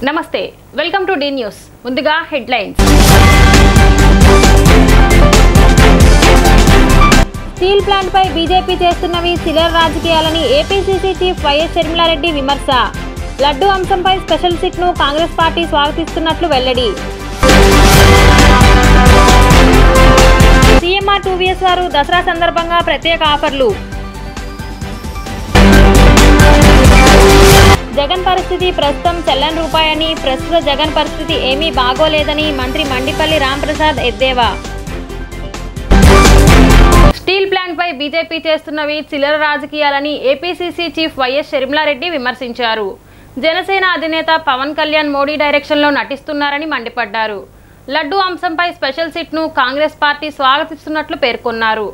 నమస్తే welcome to D news ముందుగా headlines steel plant పై BJP చేస్తున్నవి చిల్లర రాజకీయాలని ఏపీసీసీ చీఫ్ వైఎస్ షర్మిలారెడ్డి విమర్శ లడ్డు అంశంపై స్పెషల్ సిట్ ను కాంగ్రెస్ పార్టీ స్వాగతిస్తున్నట్లు వెల్లడి సీఎంఆర్ 2VS వారు దసరా సందర్భంగా ప్రత్యేక ఆఫర్లు జగన్ పరిస్థితి ప్రస్తుతం చెల్లని రూపాయని ప్రస్తుత జగన్ పరిస్థితి ఏమీ బాగోలేదని మంత్రి మండిపల్లి రాంప్రసాద్ ఎద్దేవా స్టీల్ ప్లాంట్ పై బీజేపీ చేస్తున్నవి చిల్లర రాజకీయాలని ఏపీసీసీ చీఫ్ వైఎస్ షర్మిలారెడ్డి విమర్శించారు. జనసేన అధినేత పవన్ కళ్యాణ్ మోడీ డైరెక్షన్లో నటిస్తున్నారని మండిపడ్డారు. లడ్డు అంశంపై స్పెషల్ సిట్ ను కాంగ్రెస్ పార్టీ స్వాగతిస్తున్నట్లు పేర్కొన్నారు.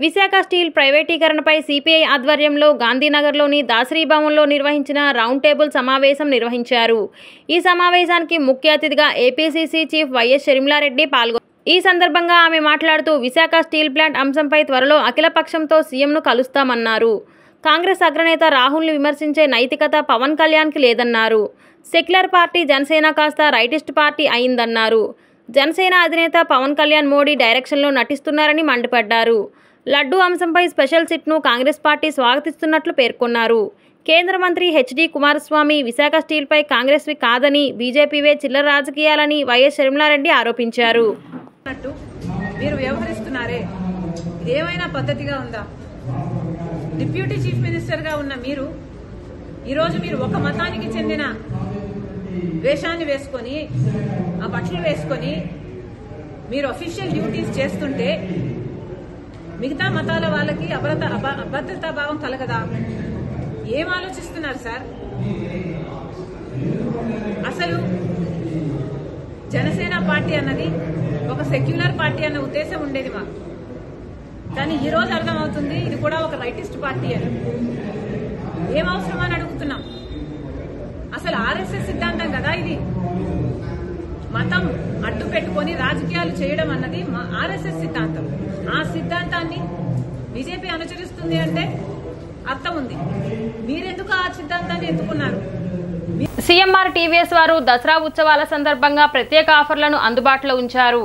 విశాఖ స్టీల్ ప్రైవేటీకరణపై సిపిఐ ఆధ్వర్యంలో గాంధీనగర్లోని దాసరి భవన్లో నిర్వహించిన రౌండ్ టేబుల్ సమావేశం నిర్వహించారు. ఈ సమావేశానికి ముఖ్య అతిథిగా ఏపీసీసీ చీఫ్ వైఎస్ షర్మిలారెడ్డి పాల్గొన్నారు. ఈ సందర్భంగా ఆమె మాట్లాడుతూ విశాఖ స్టీల్ ప్లాంట్ అంశంపై త్వరలో అఖిలపక్షంతో సీఎంను కలుస్తామన్నారు. కాంగ్రెస్ అగ్రనేత రాహుల్ని విమర్శించే నైతికత పవన్ కళ్యాణ్కి లేదన్నారు. సెక్యులర్ పార్టీ జనసేన కాస్త రైటిస్ట్ పార్టీ అయిందన్నారు. జనసేన అధినేత పవన్ కళ్యాణ్ మోడీ డైరెక్షన్లో నటిస్తున్నారని మండిపడ్డారు. లడ్డు అంశంపై స్పెషల్ సిట్ను కాంగ్రెస్ పార్టీ స్వాగతిస్తున్నట్లు పేర్కొన్నారు. కేంద్ర మంత్రి హెచ్డి కుమారస్వామి విశాఖ స్టీల్పై కాంగ్రెస్వి కాదని బీజేపీవే చిల్లర రాజకీయాలని వైఎస్ షర్మిలారెడ్డి ఆరోపించారు. మీరు వ్యవహరిస్తున్నారే ఏమైనా పద్ధతిగా ఉందా? డిప్యూటీ చీఫ్ మినిస్టర్ గా ఉన్న మీరు ఈరోజు మీరు ఒక మతానికి చెందిన వేషాన్ని వేసుకొని ఆ బట్టలు వేసుకొని మీరు అఫీషియల్ డ్యూటీస్ చేస్తుంటే మిగతా మతాల వాళ్ళకి అభద్రతా భావం కలగదా? ఏం ఆలోచిస్తున్నారు సార్? అసలు జనసేన పార్టీ అన్నది ఒక సెక్యులర్ పార్టీ అన్న ఉద్దేశం ఉండేది మాకు, కానీ ఈ రోజు అర్థమవుతుంది ఇది కూడా ఒక రైటిస్ట్ పార్టీ అని. ఏం అవసరం అని అడుగుతున్నాం. అసలు ఆర్ఎస్ఎస్ సిద్ధాంతం కదా ఇది. మతం అడ్డు పెట్టుకుని రాజకీయాలు చేయడం అన్నది ఆర్ఎస్ఎస్ సిద్ధాంతం. ఆ సిద్ధాంతాన్ని బీజేపీ అనుసరిస్తుంది అంటే అర్థం ఉంది. మీరెందుకు ఆ సిద్ధాంతాన్ని ఎత్తుకున్నారు? సీఎంఆర్ 2VS వారు దసరా ఉత్సవాల సందర్భంగా ప్రత్యేక ఆఫర్లను అందుబాటులో ఉంచారు.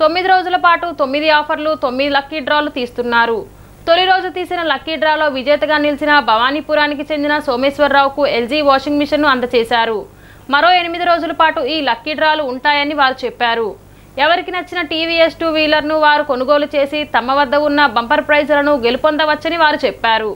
9 రోజుల పాటు 9 ఆఫర్లు 9 లక్కీ డ్రాలు తీస్తున్నారు. తొలి రోజు తీసిన లక్కీ డ్రాలో విజేతగా నిలిచిన భవానీపురానికి చెందిన సోమేశ్వరరావుకు ఎల్జీ వాషింగ్ మిషన్ను అందజేశారు. మరో 8 రోజుల పాటు ఈ లక్కీ డ్రాలు ఉంటాయని వారు చెప్పారు. ఎవరికి నచ్చిన టీవీఎస్ 2 వీలర్ను వారు కొనుగోలు చేసి తమ వద్ద ఉన్న బంపర్ ప్రైజులను గెలుపొందవచ్చని వారు చెప్పారు.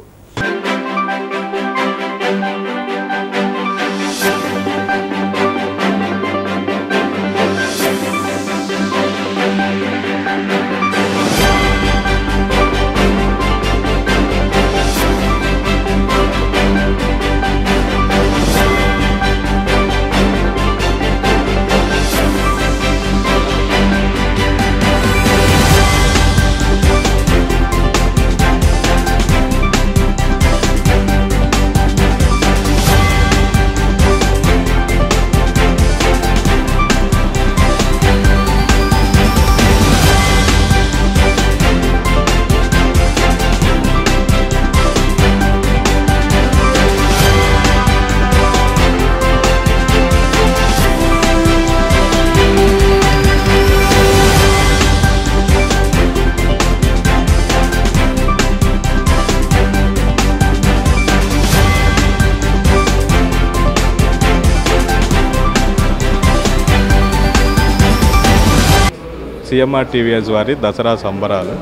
సీఎంఆర్ 2VS వారి దసరా సంబరాలు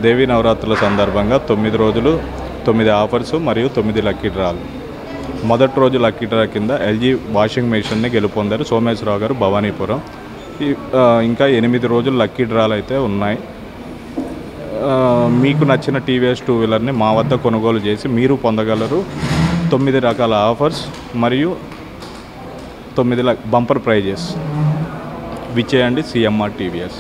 దేవీ నవరాత్రుల సందర్భంగా 9 రోజులు 9 ఆఫర్స్ మరియు 9 లక్కీ డ్రాలు. మొదటి రోజు లక్కీ డ్రా కింద ఎల్జీ వాషింగ్ మెషిన్ని గెలుపొందారు సోమేశ్వరరావు గారు భవానీపురం. ఇంకా 8 రోజులు లక్కీ డ్రాలు అయితే ఉన్నాయి. మీకు నచ్చిన టీవీఎస్ 2 వీలర్ని మా వద్ద కొనుగోలు చేసి మీరు పొందగలరు. 9 రకాల ఆఫర్స్ మరియు 9 బంపర్ ప్రైజెస్. విచ్చేయండి సీఎంఆర్ 2VS.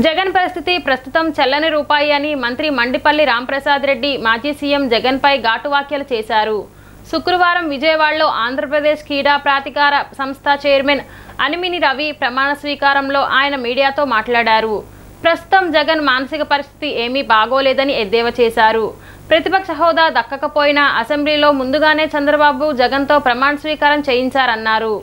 జగన్ పరిస్థితి ప్రస్తుతం చెల్లని రూపాయి అని మంత్రి మండిపల్లి రాంప్రసాద్ రెడ్డి మాజీ సీఎం జగన్పై ఘాటు వ్యాఖ్యలు చేశారు. శుక్రవారం విజయవాడలో ఆంధ్రప్రదేశ్ క్రీడా ప్రాధికార సంస్థ చైర్మన్ అనిమిని రవి ప్రమాణ స్వీకారంలో ఆయన మీడియాతో మాట్లాడారు. ప్రస్తుతం జగన్ మానసిక పరిస్థితి ఏమీ బాగోలేదని ఎద్దేవా చేశారు. ప్రతిపక్ష హోదా దక్కకపోయినా అసెంబ్లీలో ముందుగానే చంద్రబాబు జగన్తో ప్రమాణ స్వీకారం చేయించారన్నారు.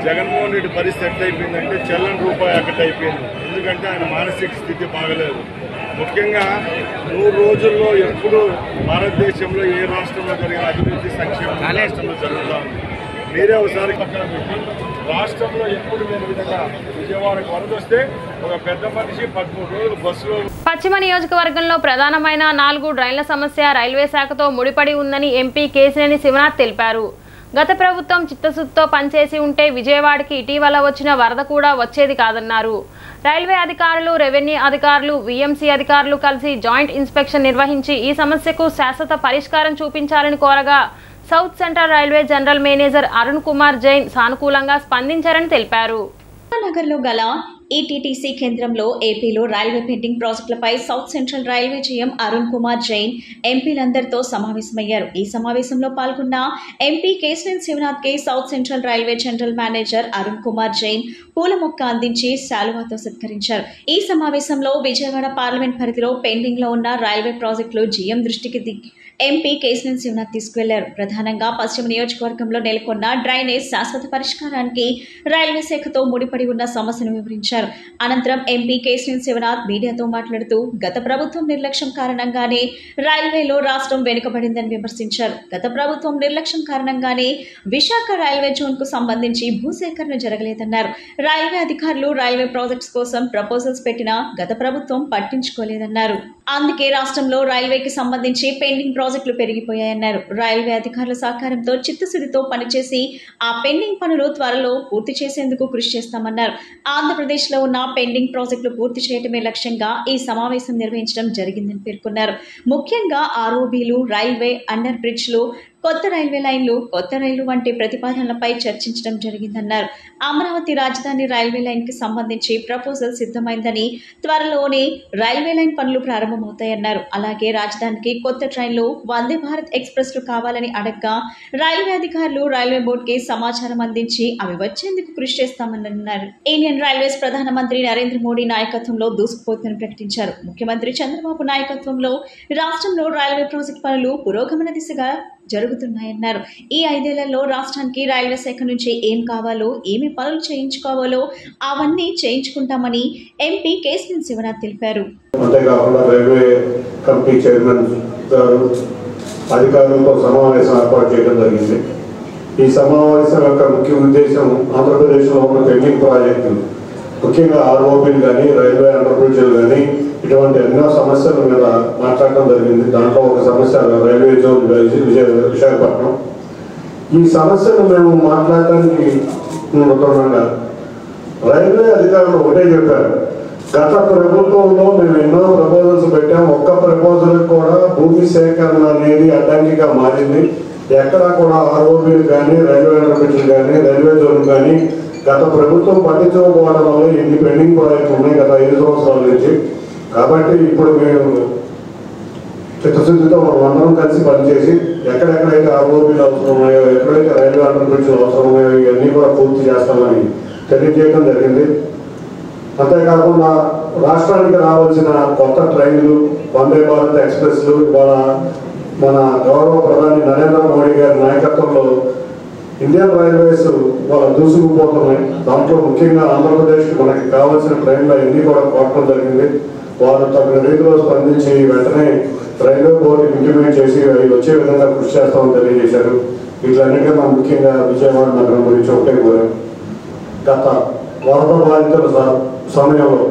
జగన్మోహన్ రెడ్డి పరిస్థితి ఎట్లయిపోయిందంటే చెల్లని రూపాయి అక్కటైపోయింది. ఎందుకంటే ఆయన మానసిక స్థితి బాగలేదు. ముఖ్యంగా 100 రోజుల్లో ఎప్పుడు భారతదేశంలో ఏ రాష్ట్రంలో జరిగిన అభివృద్ధి సంక్షేమం రాష్ట్రంలో జరుగుతూ ఉంది. మీరే ఒకసారి పక్కన పెట్టి రాష్ట్రంలో ఎప్పుడు లేని విధంగా విజయవాడకు వరద వస్తే ఒక పెద్ద మనిషి 13 రోజులు బస్సులో. పశ్చిమ నియోజకవర్గంలో ప్రధానమైన 4 డ్రైన్ల సమస్య రైల్వే శాఖతో ముడిపడి ఉందని ఎంపీ కేశినేని శివనాథ్ తెలిపారు. గత ప్రభుత్వం చిత్తశుద్ధితో పనిచేసి ఉంటే విజయవాడకి ఇటీవల వచ్చిన వరద కూడా వచ్చేది కాదన్నారు. రైల్వే అధికారులు, రెవెన్యూ అధికారులు, వీఎంసీ అధికారులు కలిసి జాయింట్ ఇన్స్పెక్షన్ నిర్వహించి ఈ సమస్యకు శాశ్వత పరిష్కారం చూపించాలని కోరగా south central railway general manager Arun Kumar Jain సానుకూలంగా స్పందించారని తెలిపారు. నగర్లో గల ఈటీటీసీ కేంద్రంలో ఏపీలో రైల్వే పెండింగ్ ప్రాజెక్టులపై south central railway GM Arun Kumar Jain ఎంపీలందరితో సమావేశమయ్యారు. ఈ సమావేశంలో పాల్గొన్న ఎంపీ కేశినేని శివనాథ్ కి south central railway general manager Arun Kumar Jain పూల మొక్క అందించి శాలువాతో సత్కరించారు. ఈ సమావేశంలో విజయవాడ పార్లమెంట్ పరిధిలో పెండింగ్ లో ఉన్న రైల్వే ప్రాజెక్టులు జీఎం దృష్టికి ఎంపీ కేశినేని శివనాథ్ తీసుకువెళ్లారు. ప్రధానంగా పశ్చిమ నియోజకవర్గంలో నెలకొన్న డ్రైనేజ్ శాశ్వత పరిష్కారానికి రైల్వే శాఖతో ముడిపడి ఉన్న సమస్యను వివరించారు. అనంతరం ఎంపీ కేశినేని శివనాథ్ మీడియాతో మాట్లాడుతూ గత ప్రభుత్వం నిర్లక్ష్యం కారణంగానే రైల్వేలో రాష్ట్రం వెనుకబడిందని విమర్శించారు. గత ప్రభుత్వం నిర్లక్ష్యం కారణంగానే విశాఖ రైల్వే జోన్ కు సంబంధించి భూసేకరణ జరగలేదన్నారు. రైల్వే అధికారులు రైల్వే ప్రాజెక్ట్స్ కోసం ప్రపోజల్స్ పెట్టినా గత ప్రభుత్వం పట్టించుకోలేదన్నారు. అందుకే రాష్ట్రంలో రైల్వేకి సంబంధించి పెండింగ్ ప్రాజెక్టులు పెరిగిపోయాయన్నారు. రైల్వే అధికారుల సహకారంతో చిత్తశుద్ధితో పనిచేసి ఆ పెండింగ్ పనులు త్వరలో పూర్తి చేసేందుకు కృషి చేస్తామన్నారు. ఆంధ్రప్రదేశ్ లో ఉన్న పెండింగ్ ప్రాజెక్టులు పూర్తి చేయడమే లక్ష్యంగా ఈ సమావేశం నిర్వహించడం జరిగిందని పేర్కొన్నారు. ముఖ్యంగా ఆర్ఓబీలు, రైల్వే అండర్ బ్రిడ్జ్లు, కొత్త రైల్వే లైన్లు, కొత్త రైలు వంటి ప్రతిపాదనలపై చర్చించడం జరిగిందన్నారు. అమరావతి రాజధాని రైల్వే లైన్ కి సంబంధించి ప్రపోజల్ సిద్ధమైందని, త్వరలోనే రైల్వే లైన్ పనులు ప్రారంభమవుతాయన్నారు. అలాగే రాజధానికి కొత్త ట్రైన్లు, వందే భారత్ ఎక్స్ప్రెస్లు కావాలని అడగ్గా రైల్వే అధికారులు రైల్వే బోర్డుకి సమాచారం అందించి అవి వచ్చేందుకు కృషి చేస్తామని అన్నారు. ఇండియన్ రైల్వేస్ ప్రధానమంత్రి నరేంద్ర మోడీ నాయకత్వంలో దూసుకుపోతుందని ప్రకటించారు. ముఖ్యమంత్రి చంద్రబాబు నాయకత్వంలో రాష్ట్రంలో రైల్వే ప్రాజెక్టు పనులు పురోగమన దిశగా జరుగుతున్నాయన్నారు. ఈ 5 ఏళ్లలో రాష్ట్రానికి రైల్వే శాఖ నుంచి ఏం కావాలో, ఏమి పనులు చేయించుకోవాలో అవన్నీ చేయించుకుంటామని ఎంపీ కేశినేని శివనాథ్ తెలిపారు. అంతేకాకుండా రైల్వే కమిటీ చైర్మన్ గారు అధికారులతో సమావేశం ఏర్పాటు చేయడం జరిగింది. ఈ సమావేశం యొక్క ముఖ్య ఉద్దేశం ఆంధ్రప్రదేశ్లో ఉన్న పెండింగ్ ప్రాజెక్టులు, ముఖ్యంగా ఆర్ఓబీలు కానీ, రైల్వే అండర్ బ్రిడ్జ్లు కానీ, ఇటువంటి ఎన్నో సమస్యల మీద మాట్లాడటం జరిగింది. దాంట్లో ఒక సమస్య రైల్వే జోన్ విశాఖపట్నం. ఈ సమస్యను మేము మాట్లాడటానికి ఉంటున్నాగా రైల్వే అధికారులు ఒకటే చెప్పారు, గత ప్రభుత్వంలో మేము ఎన్నో ప్రపోజల్స్ పెట్టాం, ఒక్క ప్రపోజల్ కూడా భూమి సేకరణ అనేది అడ్డంకిగా మారింది. ఎక్కడా కూడా ఆర్ఓబీలు కానీ, రైల్వే అండర్ బ్రిడ్జ్లు కానీ, రైల్వే జోన్ కానీ గత ప్రభుత్వం పట్టించుకోకపోవడం వల్ల ఎన్ని పెండింగ్ ప్రాజెక్టులు ఉన్నాయి గత 5 సంవత్సరాల నుంచి. కాబట్టి ఇప్పుడు మేము చిత్తశుద్ధితో అందరం కలిసి పనిచేసి ఎక్కడెక్కడైతే ఆర్ఓబీలు అవసరం ఉన్నాయో, ఎక్కడైతే రైల్వే అండర్ బ్రిడ్జ్లు అవసరం ఉన్నాయో ఇవన్నీ కూడా పూర్తి చేస్తామని తెలియజేయడం జరిగింది. అంతేకాకుండా రాష్ట్రానికి రావాల్సిన కొత్త ట్రైన్లు, వందే భారత్ ఎక్స్ప్రెస్లు ఇవాళ మన గౌరవ ప్రధాని నరేంద్ర మోడీ గారి నాయకత్వంలో ఇండియన్ రైల్వేస్ వాళ్ళ దూసుకుపోతున్నాయి. దాంట్లో ముఖ్యంగా ఆంధ్రప్రదేశ్కి మనకి కావాల్సిన ట్రైన్లు అన్నీ కూడా కోరడం జరిగింది. వారు తగిన రీతిలో స్పందించి వెంటనే రైల్వే బోర్డు ఇంప్లిమెంట్ చేసి అవి వచ్చే విధంగా కృషి చేస్తామని తెలియజేశారు. వీటిలన్నిటికన్నా ముఖ్యంగా విజయవాడ నగరం గురించి ఒకటే కోరారు. గత వరద బాధితుల సమయంలో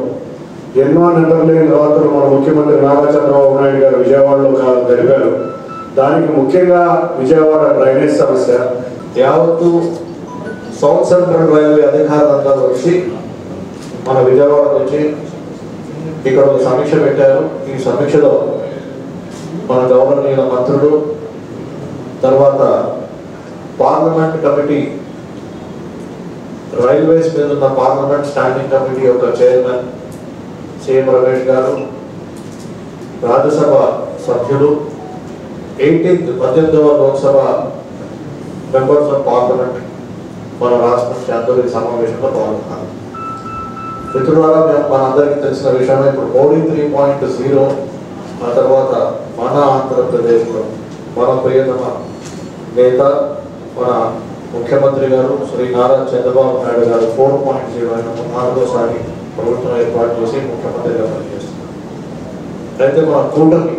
ఎన్నో నిద్రలేని రాత్రులు మన ముఖ్యమంత్రి నారా చంద్రబాబు నాయుడు గారు విజయవాడలో గడిపారు. దానికి ముఖ్యంగా విజయవాడ డ్రైనేజ్ సమస్య. యావత్తు సౌత్ సెంట్రల్ రైల్వే అధికారులందరూ వచ్చి మన విజయవాడకు వచ్చి ఇక్కడ ఒక సమీక్ష పెట్టారు. ఈ సమీక్షలో మన గవర్నర్ మంత్రులు, తర్వాత పార్లమెంట్ కమిటీ, రైల్వేస్ మీద ఉన్న పార్లమెంట్ స్టాండింగ్ కమిటీ యొక్క చైర్మన్ సీఎం రమేష్ గారు, రాజ్యసభ సభ్యులు, 18వ లోక్సభ మెంబర్స్ ఆఫ్ పార్లమెంట్ మన రాష్ట్రం అందరూ ఈ సమావేశంలో పాల్గొన్నారు. మిత్రులారా, మనందరికీ తెలిసిన విషయమే ఇప్పుడు మోడీ 3.0, ఆ తర్వాత మన ఆంధ్రప్రదేశ్ ఆంధ్రప్రదేశ్లో మన ప్రియతమ నేత మన ముఖ్యమంత్రి గారు శ్రీ నారా చంద్రబాబు నాయుడు గారు 4.0 అయిన 4వ ప్రభుత్వం ఏర్పాటు చేసి ముఖ్యమంత్రిగా పనిచేస్తున్నారు. అయితే మన కూటమి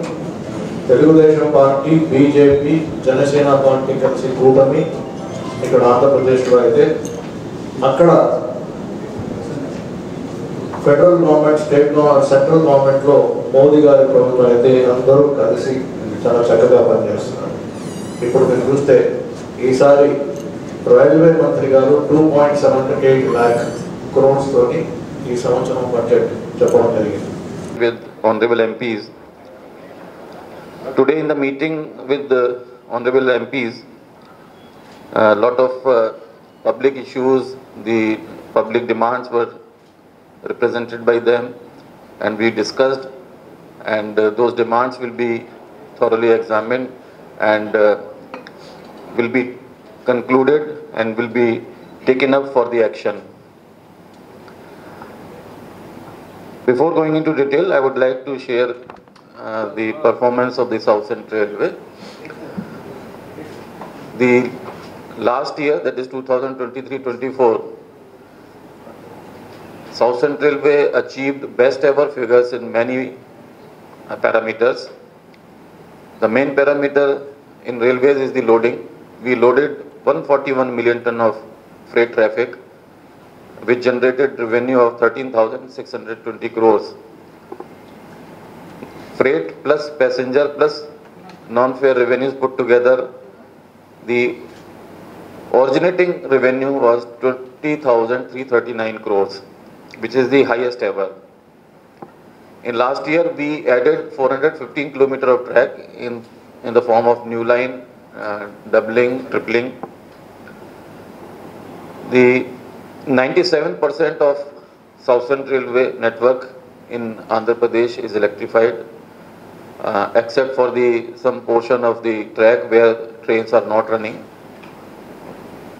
Telugu Desam party, BJP, Janasena party కలిసి కూటమి ఇక్కడ ఆంధ్రప్రదేశ్లో అయితే అక్కడ federal government, state government, central గవర్నమెంట్లో మోదీ గారి ప్రభుత్వం అయితే అందరూ కలిసి చాలా చక్కగా పనిచేస్తున్నారు. ఇప్పుడు మీరు చూస్తే ఈసారి రైల్వే మంత్రి గారు 2.78 lakh crores తోని ఈ సంవత్సరం బడ్జెట్ చెప్పడం జరిగింది. With honorable MPs, today in the meeting with the honorable MPs, a lot of public issues, the public demands were represented by them, and we discussed, and those demands will be thoroughly examined and will be concluded and will be taken up for the action. Before going into detail, I would like to share the performance of the South Central Railway. The last year, that is 2023-24, South Central Railway achieved best ever figures in many parameters. The main parameter in railways is the loading. We loaded 141 million ton of freight traffic, which generated revenue of 13,620 crores. Freight plus passenger plus non-fare revenues put together, the originating revenue was 20,339 crores, which is the highest ever. In last year, we added 415 kilometers of track in the form of new line, doubling, tripling. The 97% of South Central Railway network in Andhra Pradesh is electrified, except for some portion of the track where trains are not running.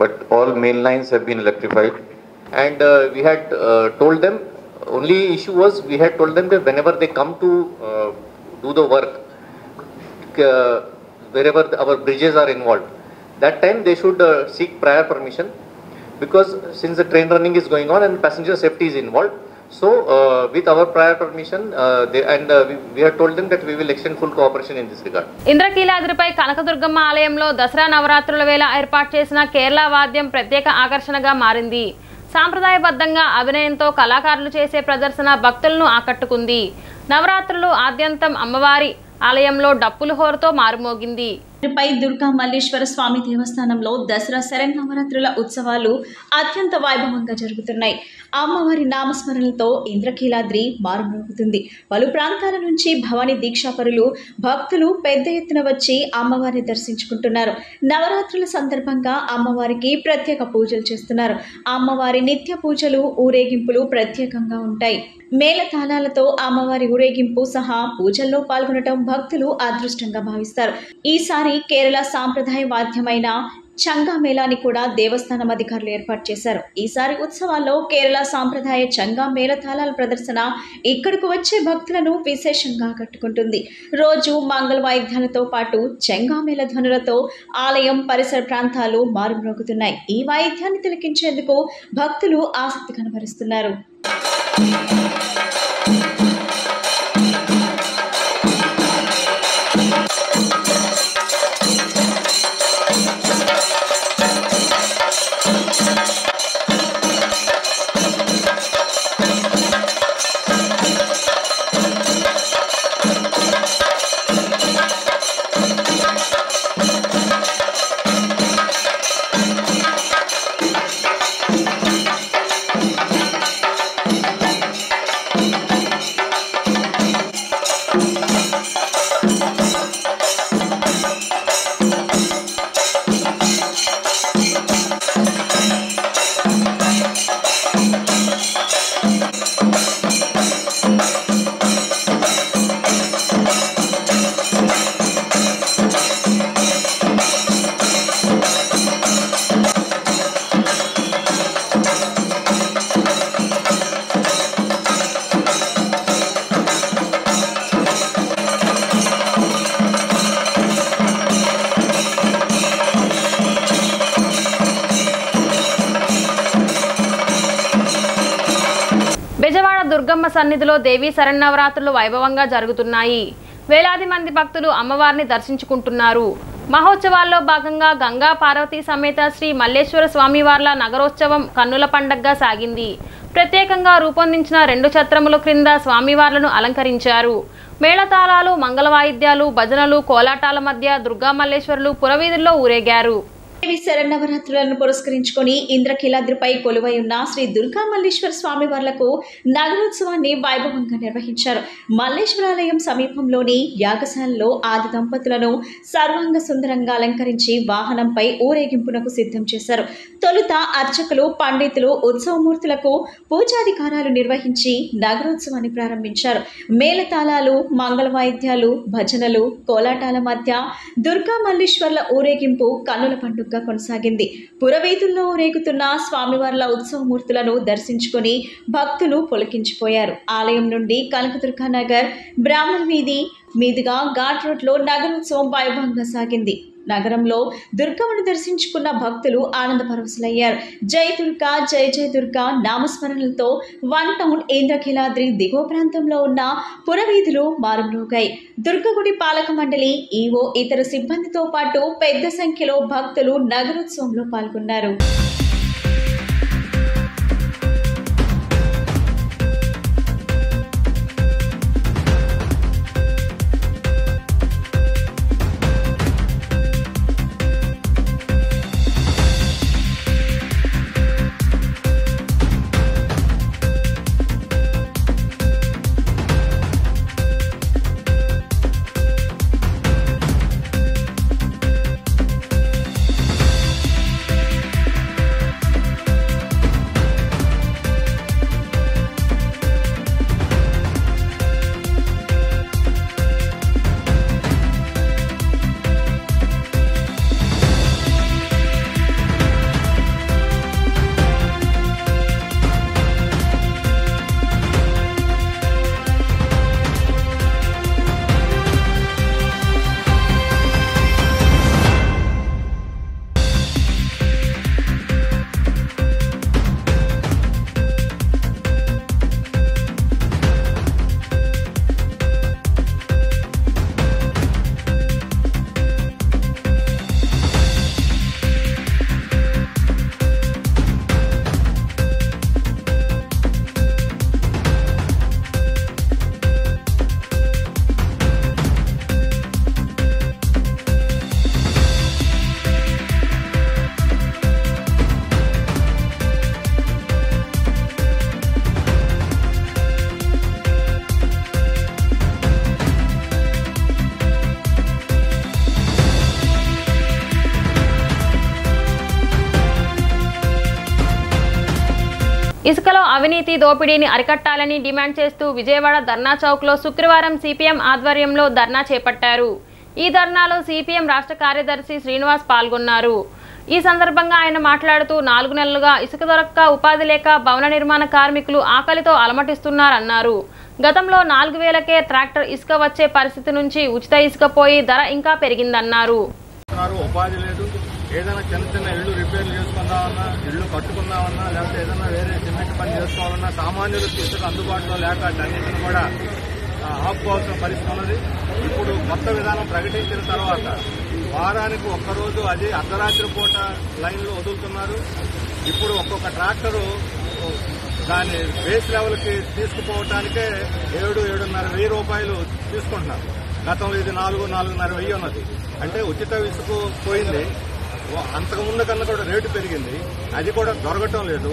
But all main lines have been electrified. And we had told them, only issue was we had told them that whenever they come to do the work, wherever our bridges are involved, that time they should seek prior permission, because since the train running is going on and passenger safety is involved, so with our prior permission, we had told them that we will extend full cooperation in this regard. ఇంద్రకీలాద్రిపై కనకదుర్గమ్మ ఆలయంలో దసరా నవరాత్రుల వేళ ఏర్పాటు చేసిన కేరళ వాద్యం ప్రత్యేక ఆకర్షణగా మారింది. సాంప్రదాయబద్ధంగా అభినయంతో కళాకారులు చేసే ప్రదర్శన భక్తులను ఆకట్టుకుంది. నవరాత్రులు ఆద్యంతం అమ్మవారి ఆలయంలో డప్పుల హోరుతో మారుమోగింది. పై దుర్గా మల్లేశ్వర స్వామి దేవస్థానంలో దసరా శరన్నవరాత్రుల ఉత్సవాలు అత్యంత వైభవంగా జరుగుతున్నాయి. అమ్మవారి నామస్మరణలతో ఇంద్రకీలాద్రి మారుమోగుతుంది. పలు ప్రాంతాల నుంచి భవానీ దీక్షాపరులు భక్తులు పెద్ద ఎత్తున వచ్చి అమ్మవారిని దర్శించుకుంటున్నారు. నవరాత్రుల సందర్భంగా అమ్మవారికి ప్రత్యేక పూజలు చేస్తున్నారు. అమ్మవారి నిత్య పూజలు, ఊరేగింపులు ప్రత్యేకంగా ఉంటాయి. మేళతాళాలతో అమ్మవారి ఊరేగింపు సహా పూజల్లో పాల్గొనడం భక్తులు అదృష్టంగా భావిస్తారు. ఈసారి కేరళ సాంప్రదాయ వాద్యమైన చంగా మేళాని కూడా దేవస్థానం అధికారులు ఏర్పాటు చేశారు. ఈసారి ఉత్సవాల్లో కేరళ సాంప్రదాయ చంగా మేళతాళాల ప్రదర్శన ఇక్కడకు వచ్చే భక్తులను విశేషంగా ఆకట్టుకుంటుంది. రోజు మంగళ వాయిద్యాలతో పాటు చంగా మేళ ధ్వనులతో ఆలయం పరిసర ప్రాంతాలు మారుమ్రోగుతున్నాయి. ఈ వాయిద్యాన్ని తిలకించేందుకు భక్తులు ఆసక్తి కనబరుస్తున్నారు. దుర్గమ్మ సన్నిధిలో దేవీ శరన్నవరాత్రులు వైభవంగా జరుగుతున్నాయి. వేలాది మంది భక్తులు అమ్మవారిని దర్శించుకుంటున్నారు. మహోత్సవాల్లో భాగంగా గంగా పార్వతీ సమేత శ్రీ మల్లేశ్వర స్వామివార్ల నగరోత్సవం కన్నుల పండగగా సాగింది. ప్రత్యేకంగా రూపొందించిన 2 ఛత్రముల క్రింద స్వామివార్లను అలంకరించారు. మేళతాళాలు, మంగళ వాయిద్యాలు, భజనలు, కోలాటాల మధ్య దుర్గా మల్లేశ్వరులు పురవీధుల్లో ఊరేగారు. దేవి శరన్నవరాత్రులను పురస్కరించుకొని ఇంద్రకీలాద్రిపై కొలువై ఉన్న శ్రీ దుర్గా మల్లేశ్వర స్వామి వార్లకు నగరోత్సవాన్ని వైభవంగా నిర్వహించారు. మల్లేశ్వరాలయం సమీపంలోని యాగశాలలో ఆది దంపతులను సర్వాంగ సుందరంగా అలంకరించి వాహనంపై ఊరేగింపునకు సిద్ధం చేశారు. తొలుత అర్చకులు, పండితులు ఉత్సవమూర్తులకు పూజాధికారాలు నిర్వహించి నగరోత్సవాన్ని ప్రారంభించారు. మేళతాళాలు, మంగళ వాయిద్యాలు, భజనలు, కోలాటాల మధ్య దుర్గా మల్లేశ్వర్ల ఊరేగింపు కన్నుల పండుగ కొనసాగింది. పురవీధుల్లో ఊరేగుతున్న స్వామివార్ల ఉత్సవమూర్తులను దర్శించుకుని భక్తులు పులకించిపోయారు. ఆలయం నుండి కనకదుర్గా నగర్, బ్రాహ్మణ వీధి మీదుగా ఘాట్ రోడ్లో నగరోత్సవం వైభవంగా సాగింది. నగరంలో దుర్గమ్మను దర్శించుకున్న భక్తులు ఆనంద పరవశులయ్యారు. జై దుర్గా, జై జై దుర్గా నామస్మరణలతో 1 టౌన్ ఇంద్రకీలాద్రి దిగువ ప్రాంతంలో ఉన్న పురవీధులు మారుమ్రోగాయి. దుర్గగుడి పాలక మండలి, ఈవో, ఇతర సిబ్బందితో పాటు పెద్ద సంఖ్యలో భక్తులు నగరోత్సవంలో పాల్గొన్నారు. ఇసుకలో అవినీతి దోపిడీని అరికట్టాలని డిమాండ్ చేస్తూ విజయవాడ ధర్నా చౌక్లో శుక్రవారం సిపిఎం ఆధ్వర్యంలో ధర్నా చేపట్టారు. ఈ ధర్నాలో సిపిఎం రాష్ట్ర కార్యదర్శి శ్రీనివాస్ పాల్గొన్నారు. ఈ సందర్భంగా ఆయన మాట్లాడుతూ 4 నెలలుగా ఇసుక దొరక్క, ఉపాధి లేక భవన నిర్మాణ కార్మికులు ఆకలితో అలమటిస్తున్నారన్నారు. గతంలో 4000కే ట్రాక్టర్ ఇసుక వచ్చే పరిస్థితి నుంచి ఉచిత ఇసుక పోయి ధర ఇంకా పెరిగిందన్నారు. ఉపాధి లేదు, ఏదైనా చిన్న ఇళ్ళు రిపేర్లు చేసుకుందామన్నా, ఇళ్ళు కట్టుకుందామన్నా, లేకపోతే ఏదైనా వేరే సిమెంట్ పని చేసుకోవాలన్నా సామాన్యులకు ఇసుక అందుబాటులో లేక అన్నింటిని కూడా ఆపుకోవాల్సిన పరిస్థితి ఉన్నది. ఇప్పుడు కొత్త విధానం ప్రకటించిన తర్వాత వారానికి ఒక్కరోజు అది అర్ధరాత్రి పూట లైన్లో వదులుతున్నారు. ఇప్పుడు ఒక్కొక్క ట్రాక్టరు దాని బేస్ లెవెల్కి తీసుకుపోవటానికే 7,500 రూపాయలు తీసుకుంటున్నారు. గతంలో ఇది 4,500 ఉన్నది. అంటే ఉచిత ఇసుక పోయింది. అంతకుముందు కన్నా కూడా రేటు పెరిగింది. అది కూడా దొరకటం లేదు.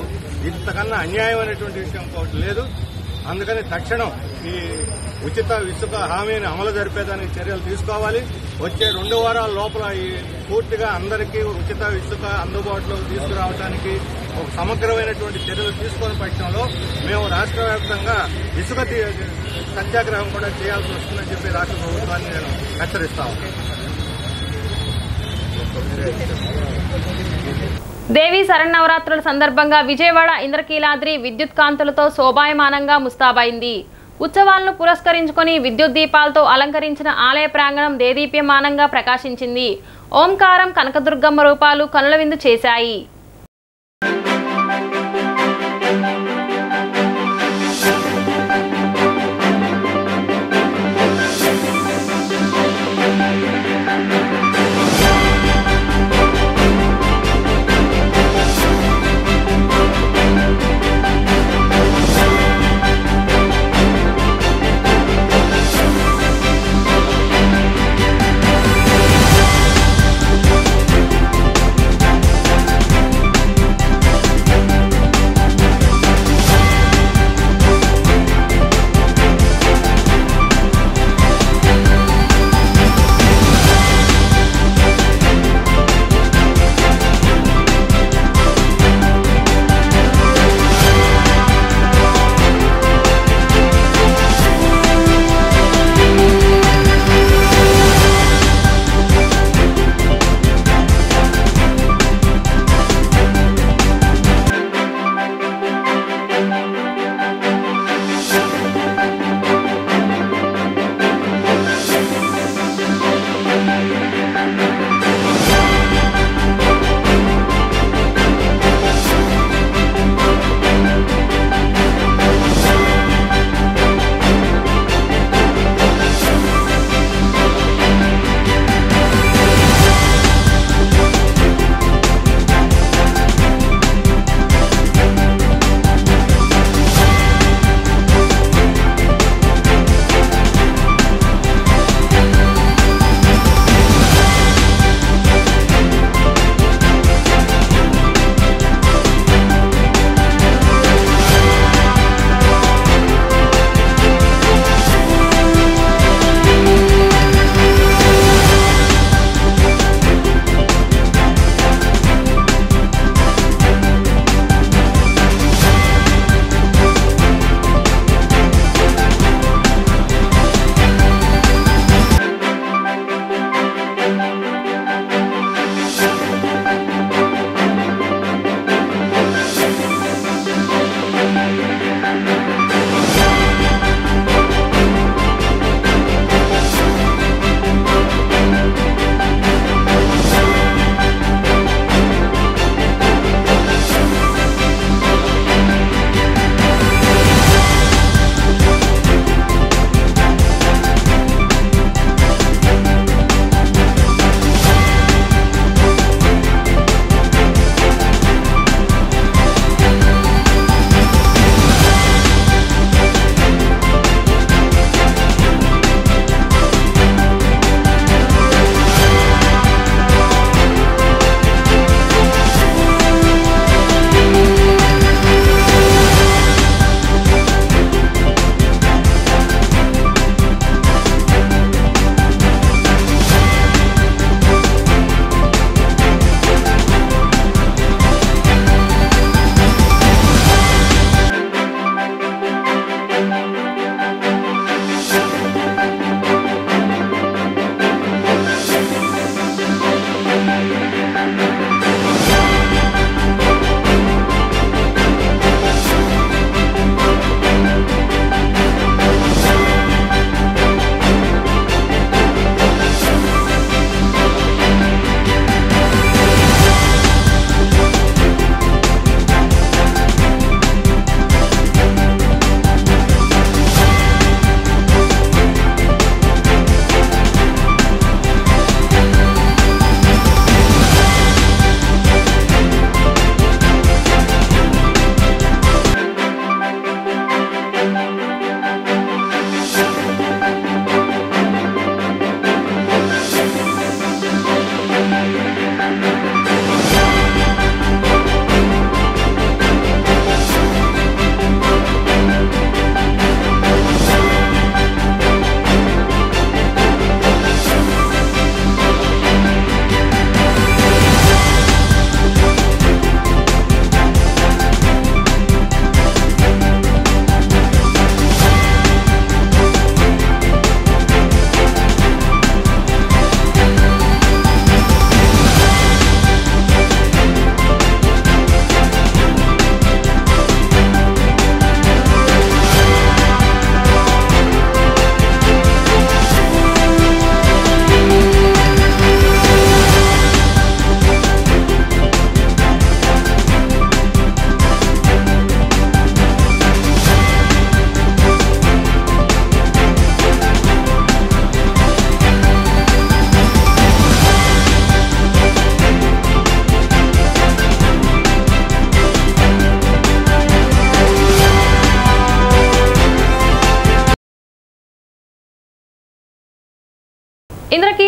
ఇంతకన్నా అన్యాయం అనేటువంటి విషయం లేదు. అందుకని తక్షణం ఈ ఉచిత ఇసుక హామీని అమలు జరిపేదానికి చర్యలు తీసుకోవాలి. వచ్చే 2 వారాల లోపల ఈ పూర్తిగా అందరికీ ఉచిత ఇసుక అందుబాటులోకి తీసుకురావడానికి ఒక సమగ్రమైనటువంటి చర్యలు తీసుకునే పక్షంలో మేము రాష్ట్ర వ్యాప్తంగా ఇసుక సత్యాగ్రహం కూడా చేయాల్సి వస్తుందని చెప్పి రాష్ట్ర ప్రభుత్వాన్ని నేను హెచ్చరిస్తాను. దేవీ శరన్నవరాత్రుల సందర్భంగా విజయవాడ ఇంద్రకీలాద్రి విద్యుత్ కాంతులతో శోభాయమానంగా ముస్తాబైంది. ఉత్సవాలను పురస్కరించుకొని విద్యుత్ దీపాలతో అలంకరించిన ఆలయ ప్రాంగణం దేదీప్యమానంగా ప్రకాశించింది. ఓంకారం, కనకదుర్గమ్మ రూపాలు కనుల విందు చేశాయి.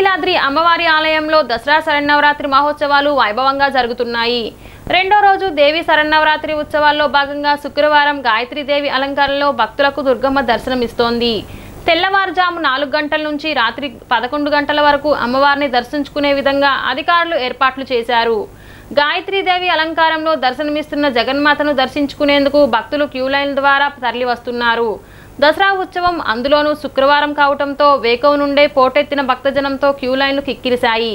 ఇంద్రకీలాద్రి అమ్మవారి ఆలయంలో దసరా శరన్నవరాత్రి మహోత్సవాలు వైభవంగా జరుగుతున్నాయి. రెండో రోజు దేవి శరన్నవరాత్రి ఉత్సవాల్లో భాగంగా శుక్రవారం గాయత్రీదేవి అలంకారంలో భక్తులకు దుర్గమ్మ దర్శనమిస్తోంది. తెల్లవారుజాము 4 గంటల నుంచి రాత్రి 11 గంటల వరకు అమ్మవారిని దర్శించుకునే విధంగా అధికారులు ఏర్పాట్లు చేశారు. గాయత్రీదేవి అలంకారంలో దర్శనమిస్తున్న జగన్మాతను దర్శించుకునేందుకు భక్తులు క్యూలైన్ల ద్వారా తరలి వస్తున్నారు. దసరా ఉత్సవం అందులోనూ శుక్రవారం కావడంతో వేకువ నుండే పోటెత్తిన భక్తజనంతో క్యూలైన్లు కిక్కిరిశాయి.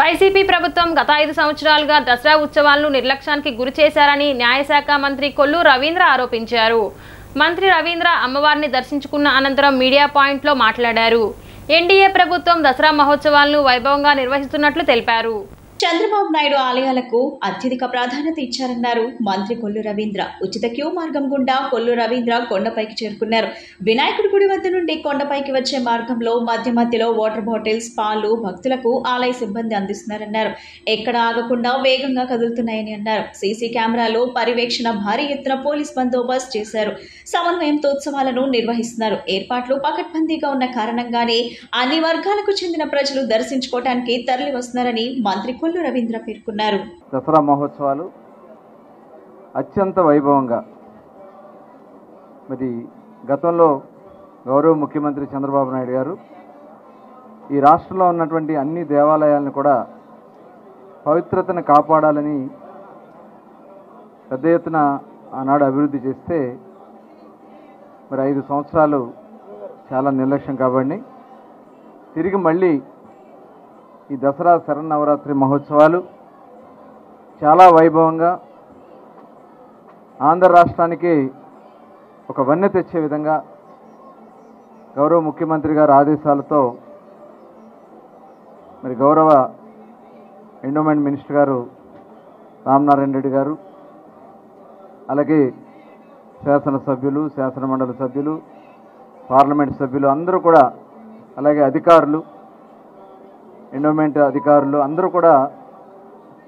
వైసీపీ ప్రభుత్వం గత 5 సంవత్సరాలుగా దసరా ఉత్సవాలను నిర్లక్ష్యానికి గురి చేశారని న్యాయశాఖ మంత్రి కొల్లు రవీంద్ర ఆరోపించారు. మంత్రి రవీంద్ర అమ్మవారిని దర్శించుకున్న అనంతరం మీడియా పాయింట్లో మాట్లాడారు. ఎన్డీఏ ప్రభుత్వం దసరా మహోత్సవాలను వైభవంగా నిర్వహిస్తున్నట్లు తెలిపారు. చంద్రబాబు నాయుడు ఆలయాలకు అత్యధిక ప్రాధాన్యత ఇచ్చారన్నారు మంత్రి కొల్లు రవీంద్ర. ఉచిత క్యూ మార్గం గుండా కొల్లు రవీంద్ర కొండపైకి చేరుకున్నారు. వినాయకుడి గుడి వద్ద నుండి కొండపైకి వచ్చే మార్గంలో మధ్య మధ్యలో వాటర్ బాటిల్స్, పాలు భక్తులకు ఆలయ సిబ్బంది అందిస్తున్నారన్నారు. ఎక్కడ ఆగకుండా వేగంగా కదులుతున్నాయని అన్నారు. సీసీ కెమెరాలో పర్యవేక్షణ, భారీ ఎత్తున పోలీస్ బందోబస్తు చేశారు. సమన్వయంతో ఉత్సవాలను నిర్వహిస్తున్నారు. ఏర్పాట్లు పకడ్బందీగా ఉన్న కారణంగానే అన్ని వర్గాలకు చెందిన ప్రజలు దర్శించుకోవడానికి తరలి వస్తున్నారని మంత్రి కొల్లు రవీంద్ర పేర్కొన్నారు. దసరా మహోత్సవాలు అత్యంత వైభవంగా మరి గతంలో గౌరవ ముఖ్యమంత్రి చంద్రబాబు నాయుడు గారు ఈ రాష్ట్రంలో ఉన్నటువంటి అన్ని దేవాలయాలను కూడా పవిత్రతను కాపాడాలని పెద్ద ఎత్తున ఆనాడు అభివృద్ధి చేస్తే మరి 5 సంవత్సరాలు చాలా నిర్లక్ష్యం కాబట్టి తిరిగి మళ్ళీ ఈ దసరా శరన్నవరాత్రి మహోత్సవాలు చాలా వైభవంగా ఆంధ్ర రాష్ట్రానికి ఒక వన్నె తెచ్చే విధంగా గౌరవ ముఖ్యమంత్రి గారి ఆదేశాలతో మరి గౌరవ ఎండోమెంట్ మినిస్టర్ గారు రామనారాయణ రెడ్డి గారు, అలాగే శాసనసభ్యులు, శాసనమండలి సభ్యులు, పార్లమెంట్ సభ్యులు అందరూ కూడా, అలాగే అధికారులు, ఎండోమెంట్ అధికారులు అందరూ కూడా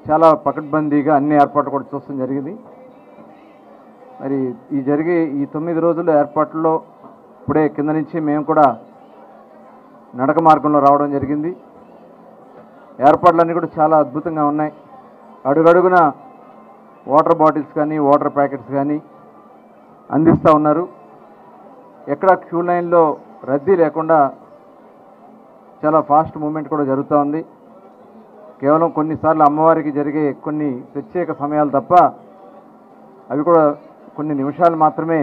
చాలా పకడ్బందీగా అన్ని ఏర్పాట్లు కూడా చూడడం జరిగింది. మరి ఈ 9 రోజుల ఏర్పాట్లలో ఇప్పుడే కింద నుంచి మేము కూడా నడక మార్గంలో రావడం జరిగింది. ఏర్పాట్లన్నీ కూడా చాలా అద్భుతంగా ఉన్నాయి. అడుగడుగున వాటర్ బాటిల్స్ కానీ వాటర్ ప్యాకెట్స్ కానీ అందిస్తూ ఉన్నారు. ఎక్కడ క్యూ లైన్లో రద్దీ లేకుండా చాలా ఫాస్ట్ మూమెంట్ కూడా జరుగుతూ ఉంది. కేవలం కొన్నిసార్లు అమ్మవారికి జరిగే కొన్ని ప్రత్యేక సమయాలు తప్ప అవి కూడా కొన్ని నిమిషాలు మాత్రమే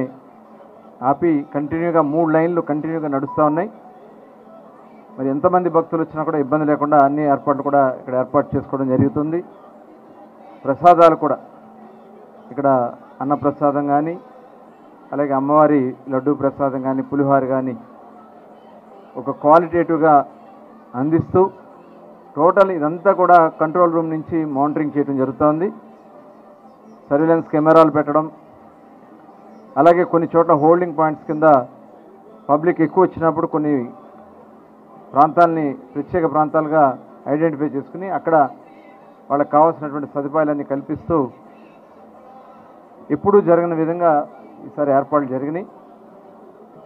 ఆపి కంటిన్యూగా 3 లైన్లు కంటిన్యూగా నడుస్తూ ఉన్నాయి. మరి ఎంతమంది భక్తులు వచ్చినా కూడా ఇబ్బంది లేకుండా అన్ని ఏర్పాట్లు కూడా ఇక్కడ ఏర్పాటు చేసుకోవడం జరుగుతుంది. ప్రసాదాలు కూడా ఇక్కడ అన్నప్రసాదం కానీ అలాగే అమ్మవారి లడ్డూ ప్రసాదం కానీ పులిహోర కానీ ఒక క్వాలిటేటివ్గా అందిస్తూ టోటల్ ఇదంతా కూడా కంట్రోల్ రూమ్ నుంచి మానిటరింగ్ చేయడం జరుగుతోంది. సర్వేలెన్స్ కెమెరాలు పెట్టడం, అలాగే కొన్ని చోట్ల హోల్డింగ్ పాయింట్స్ కింద పబ్లిక్ ఎక్కువ వచ్చినప్పుడు కొన్ని ప్రాంతాలని ప్రత్యేక ప్రాంతాలుగా ఐడెంటిఫై చేసుకుని అక్కడ వాళ్ళకి కావాల్సినటువంటి సదుపాయాలన్నీ కల్పిస్తూ ఎప్పుడూ జరగని విధంగా ఈసారి ఏర్పాట్లు జరిగినాయి.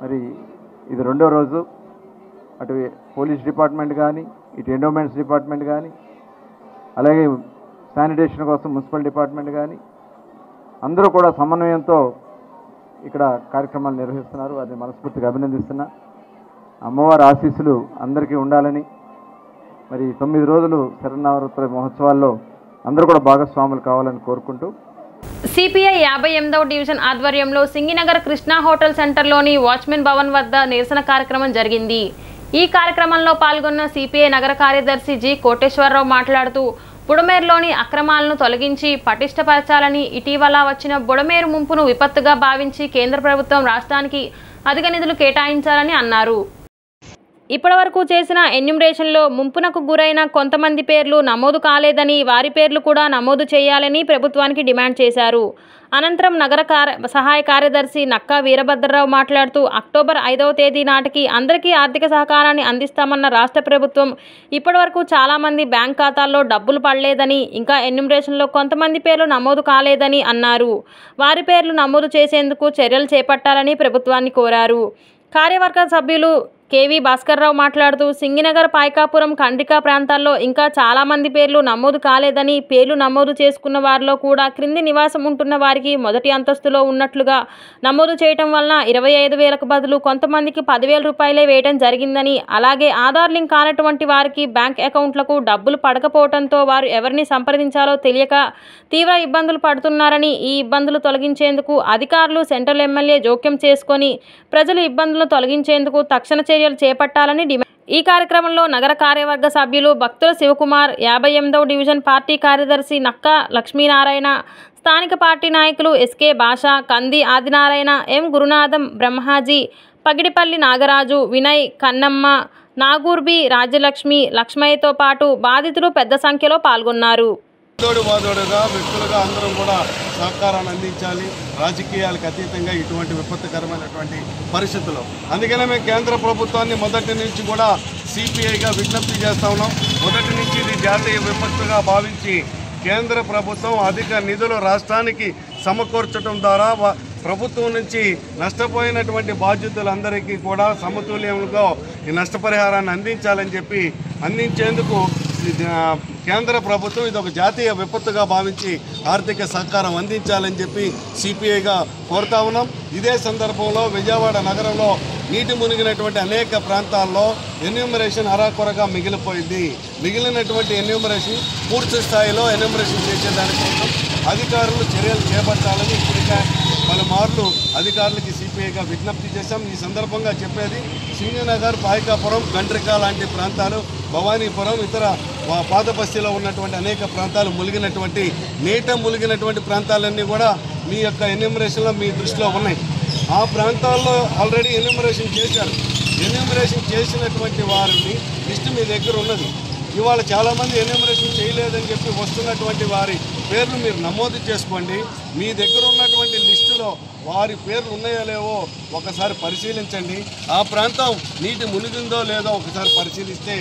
మరి ఇది రెండో రోజు. అటు పోలీస్ డిపార్ట్మెంట్ కానీ, ఇటు ఎండోమెంట్స్ డిపార్ట్మెంట్ కానీ, అలాగే శానిటేషన్ కోసం మున్సిపల్ డిపార్ట్మెంట్ కానీ అందరూ కూడా సమన్వయంతో ఇక్కడ కార్యక్రమాలు నిర్వహిస్తున్నారు. వారిని మనస్ఫూర్తిగా అభినందిస్తున్నా. అమ్మవారి ఆశీస్సులు అందరికీ ఉండాలని, మరి 9 రోజులు శరన్నవరాత్రి మహోత్సవాల్లో అందరూ కూడా భాగస్వాములు కావాలని కోరుకుంటూ సిపిఐ 58వ డివిజన్ ఆధ్వర్యంలో సింగినగర్ కృష్ణా హోటల్ సెంటర్లోని వాచ్మెన్ భవన్ వద్ద నిరసన కార్యక్రమం జరిగింది. ఈ కార్యక్రమంలో పాల్గొన్న సిపిఐ నగర కార్యదర్శి జి కోటేశ్వరరావు మాట్లాడుతూ బుడమేరులోని అక్రమాలను తొలగించి పటిష్టపరచాలని, ఇటీవల వచ్చిన బుడమేరు ముంపును విపత్తుగా భావించి కేంద్ర ప్రభుత్వం రాష్ట్రానికి అధిక నిధులు కేటాయించాలని అన్నారు. ఇప్పటివరకు చేసిన ఎన్యూమరేషన్లో ముంపునకు గురైన కొంతమంది పేర్లు నమోదు కాలేదని, వారి పేర్లు కూడా నమోదు చేయాలని ప్రభుత్వానికి డిమాండ్ చేశారు. అనంతరం నగర సహాయ కార్యదర్శి నక్కా వీరభద్రరావు మాట్లాడుతూ అక్టోబర్ 5వ తేదీ నాటికి అందరికీ ఆర్థిక సహకారాన్ని అందిస్తామన్న రాష్ట్ర ప్రభుత్వం ఇప్పటివరకు చాలామంది బ్యాంక్ ఖాతాల్లో డబ్బులు పడలేదని, ఇంకా ఎన్యూమరేషన్లో కొంతమంది పేర్లు నమోదు కాలేదని అన్నారు. వారి పేర్లు నమోదు చేసేందుకు చర్యలు చేపట్టాలని ప్రభుత్వాన్ని కోరారు. కార్యవర్గ సభ్యులు కేవీ భాస్కర్రావు మాట్లాడుతూ సింగినగర్, పాయకాపురం, ఖండ్రికా ప్రాంతాల్లో ఇంకా చాలామంది పేర్లు నమోదు కాలేదని, పేర్లు నమోదు చేసుకున్న వారిలో కూడా క్రింది నివాసం ఉంటున్న వారికి మొదటి అంతస్తులో ఉన్నట్లుగా నమోదు చేయటం వలన 25,000కు బదులు కొంతమందికి 10,000 రూపాయలే వేయడం జరిగిందని, అలాగే ఆధార్ లింక్ కానటువంటి వారికి బ్యాంక్ అకౌంట్లకు డబ్బులు పడకపోవడంతో వారు ఎవరిని సంప్రదించాలో తెలియక తీవ్ర ఇబ్బందులు పడుతున్నారని, ఈ ఇబ్బందులు తొలగించేందుకు అధికారులు, సెంట్రల్ ఎమ్మెల్యే జోక్యం చేసుకొని ప్రజలు ఇబ్బందులను తొలగించేందుకు తక్షణ చర్యలు చేపట్టాలని డిమాండ్. ఈ కార్యక్రమంలో నగర కార్యవర్గ సభ్యులు భక్తుల శివకుమార్, 58వ డివిజన్ పార్టీ కార్యదర్శి నక్కా లక్ష్మీనారాయణ, స్థానిక పార్టీ నాయకులు ఎస్కే భాష, కంది ఆదినారాయణ, ఎం గురునాథం, బ్రహ్మాజీ, పగిడిపల్లి నాగరాజు, వినయ్, కన్నమ్మ, నాగూర్బి, రాజ్యలక్ష్మి, లక్ష్మయ్యతో పాటు బాధితులు పెద్ద సంఖ్యలో పాల్గొన్నారు. వాదోడుగా వ్యక్తులుగా అందరం కూడా సహకారాన్ని అందించాలి. రాజకీయాలకు అతీతంగా ఇటువంటి విపత్తుకరమైనటువంటి పరిస్థితుల్లో అందుకనే మేము కేంద్ర ప్రభుత్వాన్ని మొదటి నుంచి కూడా సిపిఐగా విజ్ఞప్తి చేస్తా ఉన్నాం. మొదటి నుంచి ఇది జాతీయ విపత్తుగా భావించి కేంద్ర ప్రభుత్వం అధిక నిధులు రాష్ట్రానికి సమకూర్చడం ద్వారా ప్రభుత్వం నుంచి నష్టపోయినటువంటి బాధ్యతలందరికీ కూడా సమతుల్యంగా ఈ నష్టపరిహారాన్ని అందించాలని చెప్పి అందించేందుకు కేంద్ర ప్రభుత్వం ఇది ఒక జాతీయ విపత్తుగా భావించి ఆర్థిక సహకారం అందించాలని చెప్పి సిపిఐగా కోరుతా ఉన్నాం. ఇదే సందర్భంలో విజయవాడ నగరంలో నీటి మునిగినటువంటి అనేక ప్రాంతాల్లో ఎన్యూమరేషన్ అరాకొరగా మిగిలిపోయింది. మిగిలినటువంటి ఎన్యూమరేషన్ పూర్తి స్థాయిలో ఎన్యూమరేషన్ చేసేదానికోసం అధికారులు చర్యలు చేపట్టాలని ఇప్పటికే పలుమార్లు అధికారులకి సిపిఐగా విజ్ఞప్తి చేశాం. ఈ సందర్భంగా చెప్పేది సింగనగర్, పాయకాపురం, ఖండ్రికా లాంటి ప్రాంతాలు, భవానీపురం, ఇతర పాత బస్తీలో ఉన్నటువంటి అనేక ప్రాంతాలు మునిగినటువంటి మునిగినటువంటి ప్రాంతాలన్నీ కూడా మీ యొక్క ఎన్యూమరేషన్లో మీ దృష్టిలో ఉన్నాయి. ఆ ప్రాంతాల్లో ఆల్రెడీ ఎన్యూమరేషన్ చేశారు. ఎన్యూమరేషన్ చేసినటువంటి వారిని లిస్టు మీ దగ్గర ఉన్నది. ఇవాళ చాలామంది ఎన్యూమరేషన్ చేయలేదని చెప్పి వస్తున్నటువంటి వారి పేర్లు మీరు నమోదు చేసుకోండి. మీ దగ్గర ఉన్నటువంటి లిస్టులో వారి పేర్లు ఉన్నాయో లేవో ఒకసారి పరిశీలించండి. ఆ ప్రాంతం నీటి మునిగిందో లేదో ఒకసారి పరిశీలిస్తే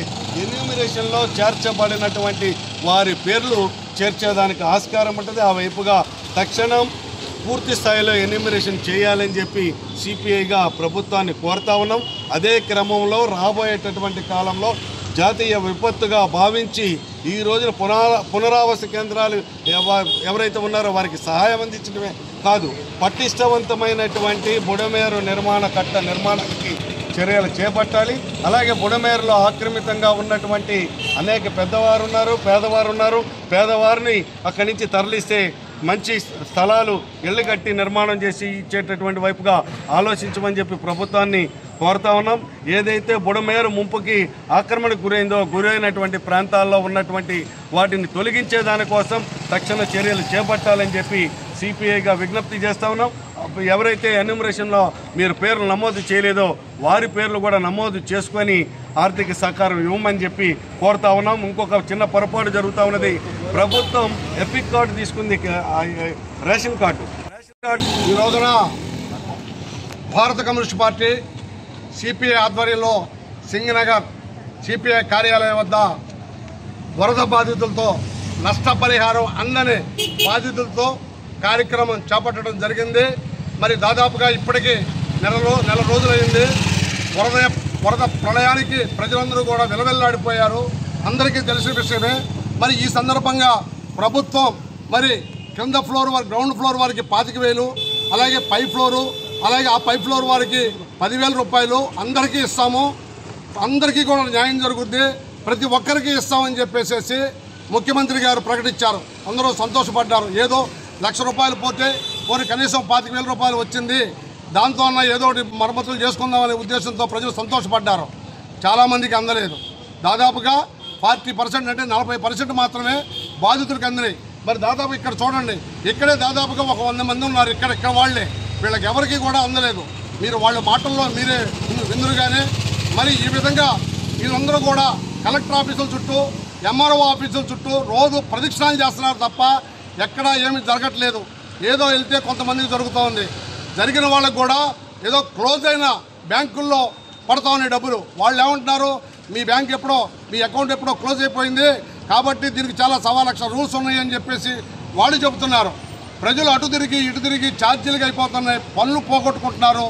ఎన్యూమరేషన్లో చేర్చబడినటువంటి వారి పేర్లు చేర్చేదానికి ఆస్కారం ఉంటుంది. ఆ వైపుగా తక్షణం పూర్తి స్థాయిలో ఎన్యూమరేషన్ చేయాలని చెప్పి సిపిఐగా ప్రభుత్వాన్ని కోరుతా ఉన్నాం. అదే క్రమంలో రాబోయేటటువంటి కాలంలో జాతీయ విపత్తుగా భావించి ఈ రోజున పునరావాస కేంద్రాలు ఎవరైతే ఉన్నారో వారికి సహాయం అందించడమే కాదు, పటిష్టవంతమైనటువంటి బుడమేరు నిర్మాణానికి చర్యలు చేపట్టాలి. అలాగే బుడమేరులో ఆక్రమితంగా ఉన్నటువంటి అనేక పెద్దవారు ఉన్నారు, పేదవారు ఉన్నారు. పేదవారిని అక్కడి నుంచి తరలిస్తే మంచి స్థలాలు ఇళ్ళు కట్టి నిర్మాణం చేసి ఇచ్చేటటువంటి వైపుగా ఆలోచించమని చెప్పి ప్రభుత్వాన్ని కోరుతా ఉన్నాం. ఏదైతే బుడమేరు ముంపుకి ఆక్రమణకు గురైనటువంటి ప్రాంతాల్లో ఉన్నటువంటి వాటిని తొలగించే దానికోసం తక్షణ చర్యలు చేపట్టాలని చెప్పి సిపిఐగా విజ్ఞప్తి చేస్తా ఉన్నాం. ఎవరైతే ఎన్యూమరేషన్లో మీరు పేర్లు నమోదు చేయలేదో వారి పేర్లు కూడా నమోదు చేసుకొని ఆర్థిక సహకారం ఇవ్వమని చెప్పి కోరుతా ఉన్నాం. ఇంకొక చిన్న పొరపాటు జరుగుతూ ఉన్నది. ప్రభుత్వం ఎపిక్ కార్డు తీసుకుంది, రేషన్ కార్డు. ఈ రోజున భారత కమ్యూనిస్ట్ పార్టీ సిపిఐ ఆధ్వర్యంలో సింగనగర్ సిపిఐ కార్యాలయం వద్ద వరద బాధితులతో నష్టపరిహారం అందని బాధితులతో కార్యక్రమం చేపట్టడం జరిగింది. మరి దాదాపుగా ఇప్పటికీ నెల రోజులైంది. వరద ప్రళయానికి ప్రజలందరూ కూడా విలవెల్లాడిపోయారు. అందరికీ తెలిసిన విషయమే. మరి ఈ సందర్భంగా ప్రభుత్వం మరి కింద ఫ్లోర్ వారికి, గ్రౌండ్ ఫ్లోర్ వారికి 25,000, అలాగే పై ఫ్లోరు, అలాగే ఆ పై ఫ్లోర్ వారికి 10,000 రూపాయలు అందరికీ ఇస్తాము, అందరికీ కూడా న్యాయం జరుగుద్ది, ప్రతి ఒక్కరికి ఇస్తామని చెప్పేసి ముఖ్యమంత్రి గారు ప్రకటించారు. అందరూ సంతోషపడ్డారు. ఏదో 1,00,000 రూపాయలు పోతే పోనీ కనీసం 25,000 రూపాయలు వచ్చింది, దాంతో అన్న ఏదో ఒకటి మరమ్మతులు చేసుకుందామనే ఉద్దేశంతో ప్రజలు సంతోషపడ్డారు. చాలామందికి అందలేదు. దాదాపుగా 40% అంటే 40% మాత్రమే బాధితులకు అందినాయి. మరి దాదాపు ఇక్కడ చూడండి, ఇక్కడే దాదాపుగా ఒక 100 మంది ఉన్నారు. ఇక్కడ వాళ్ళే, వీళ్ళకి ఎవరికి కూడా అందలేదు. మీరు వాళ్ళ మాటల్లో మీరే విందురుగానే. మరి ఈ విధంగా వీళ్ళందరూ కూడా కలెక్టర్ ఆఫీసుల చుట్టూ, ఎంఆర్ఓ ఆఫీసుల చుట్టూ రోజు ప్రదక్షిణాలు చేస్తున్నారు తప్ప ఎక్కడా ఏమీ జరగట్లేదు. ఏదో వెళ్తే కొంతమందికి జరుగుతూ ఉంది. జరిగిన వాళ్ళకు కూడా ఏదో క్లోజ్ అయిన బ్యాంకుల్లో పడతా ఉన్నాయి డబ్బులు. వాళ్ళు ఏమంటున్నారు, మీ బ్యాంక్ ఎప్పుడో, మీ అకౌంట్ ఎప్పుడో క్లోజ్ అయిపోయింది కాబట్టి దీనికి చాలా 1,00,000 రూల్స్ ఉన్నాయని చెప్పేసి వాళ్ళు చెబుతున్నారు. ప్రజలు అటు తిరిగి ఇటు తిరిగి ఛార్జీలుగా అయిపోతున్నాయి, పనులు పోగొట్టుకుంటున్నారు.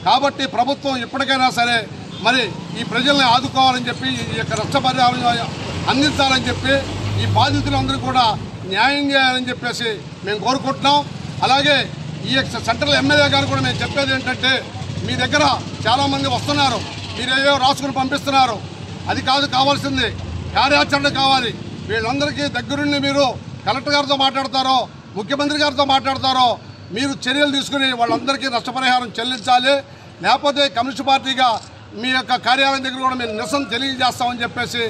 కాబట్టి ప్రభుత్వం ఇప్పటికైనా సరే మరి ఈ ప్రజల్ని ఆదుకోవాలని చెప్పి, ఈ యొక్క నష్టపరిహారం అందించాలని చెప్పి, ఈ బాధితులందరూ కూడా న్యాయం చేయాలని చెప్పేసి మేము కోరుకుంటున్నాం. అలాగే ఈ యొక్క సెంట్రల్ ఎమ్మెల్యే గారు కూడా మేము చెప్పేది ఏంటంటే, మీ దగ్గర చాలామంది వస్తున్నారు, మీరేదో రాసుకుని పంపిస్తున్నారు, అది కాదు కావాల్సింది, కార్యాచరణ కావాలి. వీళ్ళందరికీ దగ్గరుండి మీరు కలెక్టర్ గారితో మాట్లాడతారో, ముఖ్యమంత్రి గారితో మాట్లాడతారో, మీరు చర్యలు తీసుకుని వాళ్ళందరికీ నష్టపరిహారం చెల్లించాలి. లేకపోతే కమ్యూనిస్ట్ పార్టీగా మీ యొక్క కార్యాలయం దగ్గర కూడా మేము నిరసన తెలియజేస్తామని చెప్పేసి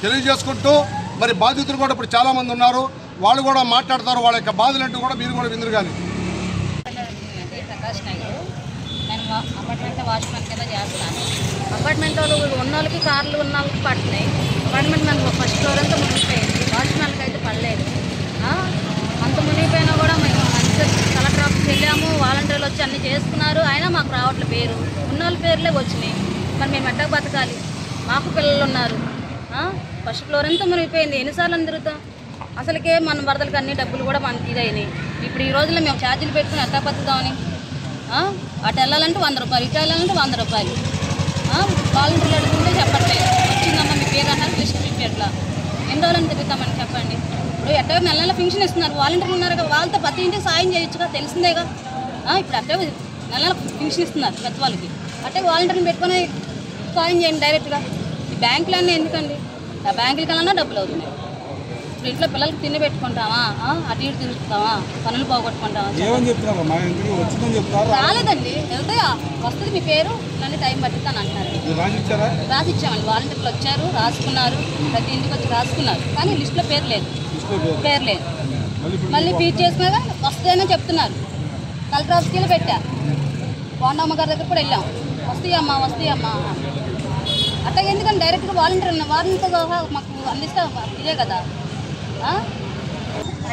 తెలియజేసుకుంటూ, మరి బాధితులు కూడా ఇప్పుడు చాలామంది ఉన్నారు, వాళ్ళు కూడా మాట్లాడతారు. వాళ్ళ యొక్క బాధలంటూ కూడా మీరు కూడా విందురు. కానీ ప్రకాష్ నాయుడు, నేను అపార్ట్మెంట్లో వాచ్మెన్ కింద చేస్తాను. అపార్ట్మెంట్ వాళ్ళు ఉన్న వాళ్ళకి కార్లు ఉన్న వాళ్ళకి పడుతున్నాయి. అపార్ట్మెంట్ మనకు ఫస్ట్ ఫ్లోర్ అంతా మునిగిపోయింది, వాచ్మెన్కి అయితే పడలేదు. అంత మునిగిపోయినా కూడా మేము మంచిగా కలెక్టర్ ఆఫీస్కి వెళ్ళాము, వాలంటీర్లు వచ్చి అన్నీ చేసుకున్నారు. అయినా మాకు రావట్లేదు, పేరు ఉన్న వాళ్ళ పేర్లే వచ్చినాయి. మరి మేము ఎట్టగా బతకాలి? మాకు పిల్లలు ఉన్నారు. ఫస్ట్ ఫ్లోర్ అంతా మునిగిపోయింది, ఎన్నిసార్లు తిరుగుతాం? అసలుకే మన వరదలకి అన్ని డబ్బులు కూడా మనకి ఇదైనాయి. ఇప్పుడు ఈ రోజుల్లో మేము ఛార్జీలు పెట్టుకుని ఎట్టా బతుకుతామని, అటు వెళ్ళాలంటే 100 రూపాయలు, ఇటు వెళ్ళాలంటే 100 రూపాయలు. వాలంటీర్లు అడుగుతుంటే చెప్పట్లేదు, వచ్చిందమ్మా మీ పేరు అన్నారు, లిస్ట్ మీకు ఎట్లా ఎన్ని రోజులని తిరుగుతామని చెప్పండి. ఇప్పుడు ఎట్టగా నెల పెన్షన్ ఇస్తున్నారు, వాలంటీర్లు ఉన్నారు కదా, వాళ్ళతో ప్రతి ఇంటికి సాయం చేయొచ్చుగా, తెలిసిందేగా. ఇప్పుడు అట్టే నెల పెన్షన్ ఇస్తున్నారు పెద్దవాళ్ళకి, అట్టే వాలంటీర్ని పెట్టుకొని సాయం చేయండి డైరెక్ట్గా. ఈ బ్యాంకులు అన్నీ ఎందుకండి? ఆ బ్యాంకులకి వెళ్ళినా డబ్బులు అవుతున్నాయి. ఇప్పుడు ఇంట్లో పిల్లలకి తిండి పెట్టుకుంటామా, అటు ఇటు తిరుగుతామా, పనులు పోగొట్టుకుంటామా? రాలేదండి, వెళ్తాయా వస్తుంది మీ పేరు, ఇలాంటి టైం పట్టిద్దాని అంటున్నారు. రాసి ఇచ్చామండి, వాలంటీర్లు వచ్చారు, రాసుకున్నారు, ప్రతి ఇంటికి వచ్చి రాసుకున్నారు, కానీ లిస్టులో పేరు లేదు. మళ్ళీ ఫీజ్ చేసుకున్నాక వస్తాయని చెప్తున్నారు. కలెక్టర్ ఆఫీస్కి పెట్టా, బాండమ్మ గారి దగ్గర కూడా వెళ్ళాం, వస్తాయమ్మా అట్లా. ఎందుకంటే డైరెక్ట్గా వాలంటీర్తో మాకు అందిస్తే ఇదే కదా.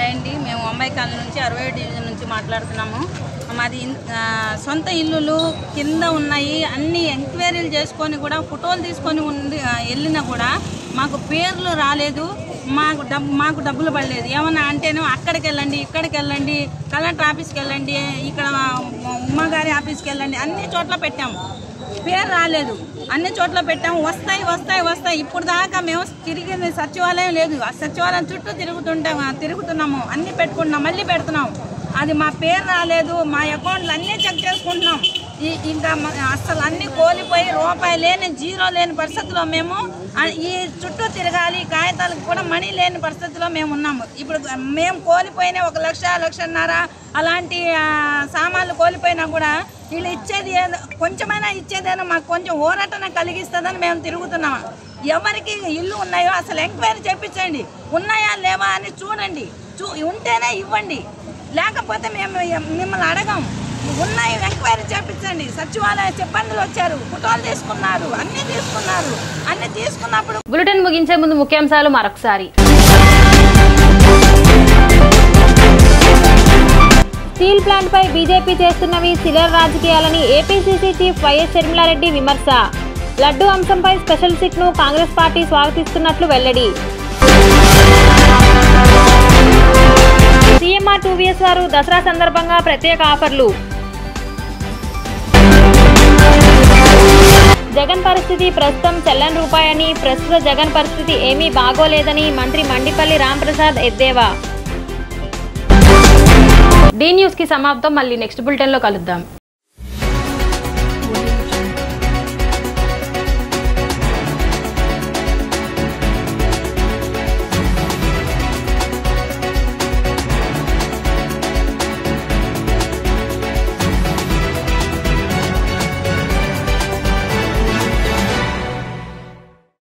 అండి, మేము ముంబై కాలనీ నుంచి 67 డివిజన్ నుంచి మాట్లాడుతున్నాము. మాది సొంత ఇల్లులు కింద ఉన్నాయి. అన్ని ఎంక్వైరీలు చేసుకొని కూడా ఫోటోలు తీసుకొని వెళ్ళినా కూడా మాకు పేర్లు రాలేదు, మాకు డబ్బులు పడలేదు. ఏమన్నా అంటేనే అక్కడికి వెళ్ళండి, ఇక్కడికి వెళ్ళండి, కలెక్టర్ ఆఫీస్కి వెళ్ళండి, ఇక్కడ ఉమ్మగారి ఆఫీస్కి వెళ్ళండి, అన్ని చోట్ల పెట్టాము, పేరు రాలేదు. అన్ని చోట్ల పెట్టాము, వస్తాయి. ఇప్పుడు దాకా మేము తిరిగింది సచివాలయం లేదు. ఆ సచివాలయం చుట్టూ తిరుగుతున్నాము, అన్ని పెట్టుకుంటున్నాం, మళ్ళీ పెడుతున్నాం. అది మా పేరు రాలేదు, మా అకౌంట్లు అన్నీ చెక్ చేసుకుంటున్నాం. ఇంకా అసలు అన్నీ కోల్పోయి రూపాయి లేని, జీరో లేని పరిస్థితిలో మేము ఈ చుట్టూ తిరగాలి, కాగితాలకు కూడా మనీ లేని పరిస్థితిలో మేము ఉన్నాము. ఇప్పుడు మేము కోల్పోయిన 1 లక్ష, 1.5 అలాంటి సామాన్లు కోల్పోయినా కూడా వీళ్ళు ఇచ్చేది కొంచెమైనా ఇచ్చేదేనా మాకు కొంచెం ఊరటన కలిగిస్తుందని మేము తిరుగుతున్నాము. ఎవరికి ఇల్లు ఉన్నాయో అసలు ఎంక్వైరీ చేయించండి, ఉన్నాయా లేవా అని చూడండి, ఉంటేనే ఇవ్వండి, లేకపోతే మేము మిమ్మల్ని అడగం. ఉన్నాయి ఎంక్వైరీ చేయించండి. సచివాలయ సిబ్బందులు వచ్చారు, ఫోటోలు తీసుకున్నారు, అన్ని తీసుకున్నప్పుడు. బులెటిన్ ముగించే ముందు ముఖ్యాంశాలు మరొకసారి. స్టీల్ ప్లాంట్ పై బీజేపీ చేస్తున్నవి చిల్లర రాజకీయాలని ఏపీసీసీ చీఫ్ వైఎస్ షర్మిలారెడ్డి విమర్శ. లడ్డూ అంశంపై స్పెషల్ సిట్ ను కాంగ్రెస్ పార్టీ స్వాగతిస్తున్నట్లు వెల్లడి. సీఎంఆర్ 2VS వారు దసరా సందర్భంగా ప్రత్యేక ఆఫర్లు. జగన్ పరిస్థితి ప్రస్తుతం చెల్లని రూపాయని, ప్రస్తుత జగన్ పరిస్థితి ఏమీ బాగోలేదని మంత్రి మండిపల్లి రాంప్రసాద్ ఎద్దేవా. డి న్యూస్ కి సమాప్తం. మళ్ళీ నెక్స్ట్ బులెటిన్ లో కలుద్దాం.